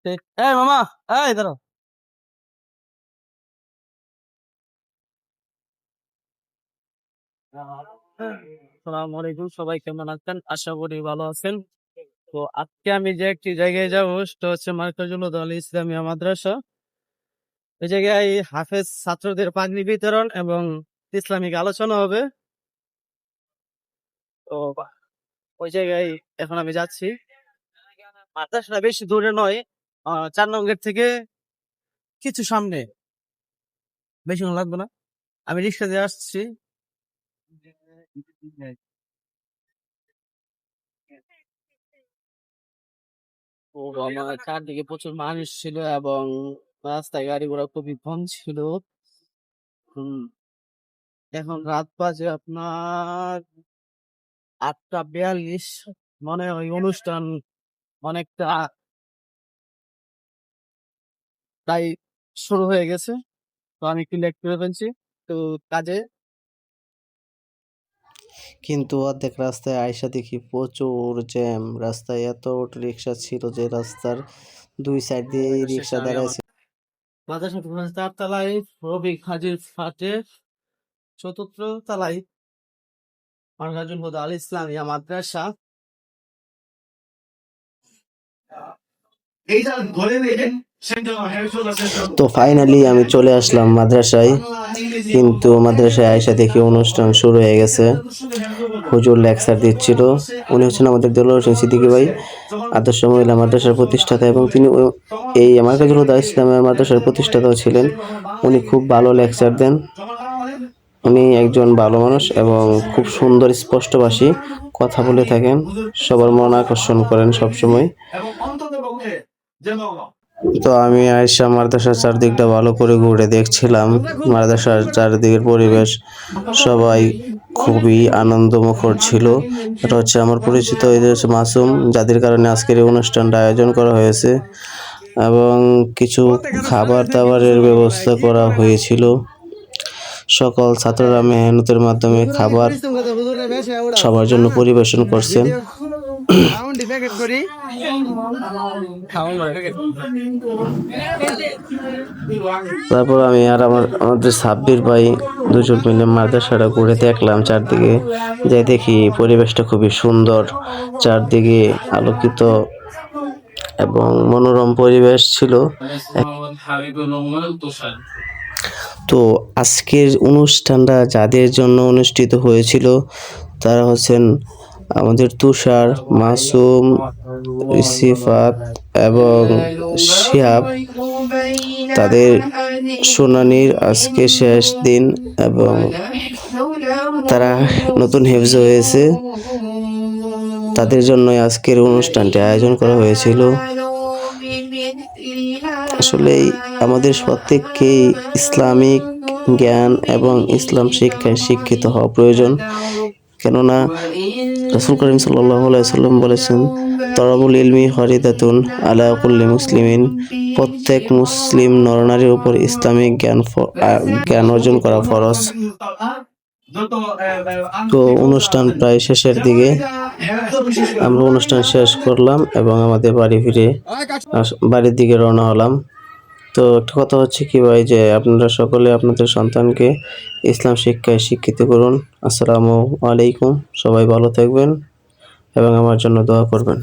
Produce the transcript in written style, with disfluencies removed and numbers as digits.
এই মামা, এই দাঁড়াও। আসসালামু আলাইকুম, সবাই কেমন আছেন? আশা করি ভালো আছেন। তো আজকে আমি যে একটি জায়গায় যাবো সেটা হচ্ছে মার্কাজুল হুদা আল ইসলামিয়া মাদ্রাসা। ওই জায়গায় হাফেজ ছাত্রদের পাগড়ি বিতরণ এবং ইসলামিক আলোচনা হবে। তো ওই জায়গায় এখন আমি যাচ্ছি। মাদ্রাসাটা বেশি দূরে নয়, 4 নং গেট থেকে কিছু সামনে, বেশিক্ষণ লাগবে না। আমি রিক্সা দিয়ে আসছি। ও আমার চারদিকে প্রচুর মানুষ ছিল এবং রাস্তায় গাড়ি ঘোড়া খুবই কম ছিল। হুম, এখন রাত বাজে আপনার 8টা 42। মনে হয় অনুষ্ঠান অনেকটা তাই শুরু হয়ে গেছে। তো আমি একটু লেট করে ফেলছি তো কাজে। কিন্তু অর্ধেক রাস্তায় আইসা দেখি প্রচুর জ্যাম। রাস্তায় এত রিক্সা ছিল যে রাস্তার দুই সাইড দিয়ে শেষে রিক্সা আমি আমার দাঁড়াইছে। মাদ্রাসা 4 তলায়, রফিক হাজির ফ্ল্যাটে 4র্থ তলায় মার্কাজুল হুদা আল ইসলামিয়া মাদ্রাসা। তো ফাইনালি আমি চলে আসলাম মাদ্রাসায়, কিন্তু মাদ্রাসায় আইসা দেখি অনুষ্ঠান শুরু হয়ে গেছে। হুজুর লেকচার দিচ্ছিল। উনি হচ্ছেন আমাদের দেলোয়ার হোসেন সিদ্দিকী ভাই, আদর্শ মহিলা মাদ্রাসার প্রতিষ্ঠাতা, এবং তিনি এই মার্কাজুল হুদা ইসলামিয়া মাদ্রাসার প্রতিষ্ঠাতাও ছিলেন। উনি খুব ভালো লেকচার দেন। উনি একজন ভালো মানুষ এবং খুব সুন্দর স্পষ্টভাষী কথা বলে থাকেন, সবার মন আকর্ষণ করেন সবসময়। তো আমি আয়েশা মাদ্রাসার চারদিকটা ভালো করে ঘুরে দেখছিলাম। মাদ্রাসার চারদিকের পরিবেশ সবাই খুবই আনন্দমুখর ছিল। এটা হচ্ছে আমার পরিচিত, এদের হচ্ছে মাসুম, যাদের কারণে আজকের এই অনুষ্ঠানটা আয়োজন করা হয়েছে, এবং কিছু খাবার দাবারের ব্যবস্থা করা হয়েছিল। সকল ছাত্ররা মেহনতের মাধ্যমে খাবার সবার জন্য পরিবেশন করছেন। তারপর আমি আর আমাদের সাব্বির ভাই দুজন মিলে মাদ্রাসাটা ঘুরে দেখলাম চারদিকে। যাই দেখি পরিবেশটা খুবই সুন্দর, চারদিকে আলোকিত এবং মনোরম পরিবেশ ছিল। তো আজকের অনুষ্ঠানটা যাদের জন্য অনুষ্ঠিত হয়েছিল তারা হচ্ছেন আমাদের তুষার, মাসুম, সিফাত এবং শিহাব। তাদের শুনানির আজকে শেষ দিন এবং তারা নতুন হেফজ হয়েছে, তাদের জন্যই আজকের অনুষ্ঠানটি আয়োজন করা হয়েছিল। আসলেই আমাদের প্রত্যেককেই ইসলামিক জ্ঞান এবং ইসলাম শিক্ষায় শিক্ষিত হওয়া প্রয়োজন। কেননা রাসূল করিম সাল্লাল্লাহু আলাইহি ওয়াসাল্লাম বলেছেন, তলাবুল ইলমি ফরিদাতুন আলা কুল্লি মুসলিমিন, প্রত্যেক মুসলিম নরনারীর উপর ইসলামিক জ্ঞান অর্জন করা ফরজ। তো অনুষ্ঠান প্রায় শেষের দিকে, আমরা অনুষ্ঠান শেষ করলাম এবং আমাদের বাড়ির দিকে রওনা হলাম। তো একটা কথা হচ্ছে কি ভাই, যে আপনারা সকলে আপনাদের সন্তানকে ইসলাম শিক্ষায় শিক্ষিত করুন। আসসালামু আলাইকুম, সবাই ভালো থাকবেন এবং আমার জন্য দোয়া করবেন।